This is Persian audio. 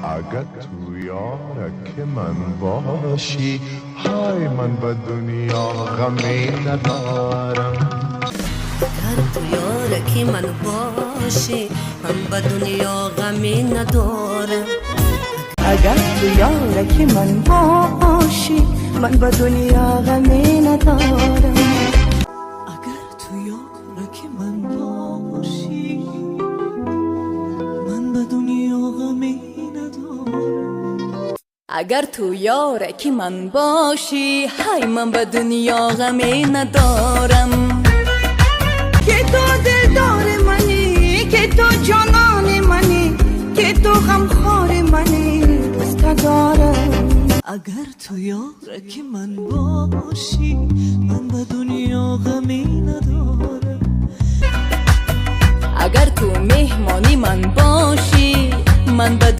اگر تو یارک من باشی های من به دنیا غمی ندارم. اگر تو یارکی من باشی من به دنیا غمی ندارم. اگر تو یارکی من باشی من به دنیا غمی ندارم. اگر تو یارکی من باشی من به دنیا غمی ندارم. اگر تو یارکی من باشی های من به دنیا غمی ندارم. که تو دلدار منی، که تو جانان منی، که تو غمخوار منی، بس ندارم. اگر تو یارکی من باشی من به دنیا غمی ندارم. اگر تو مهمانی من باشی من به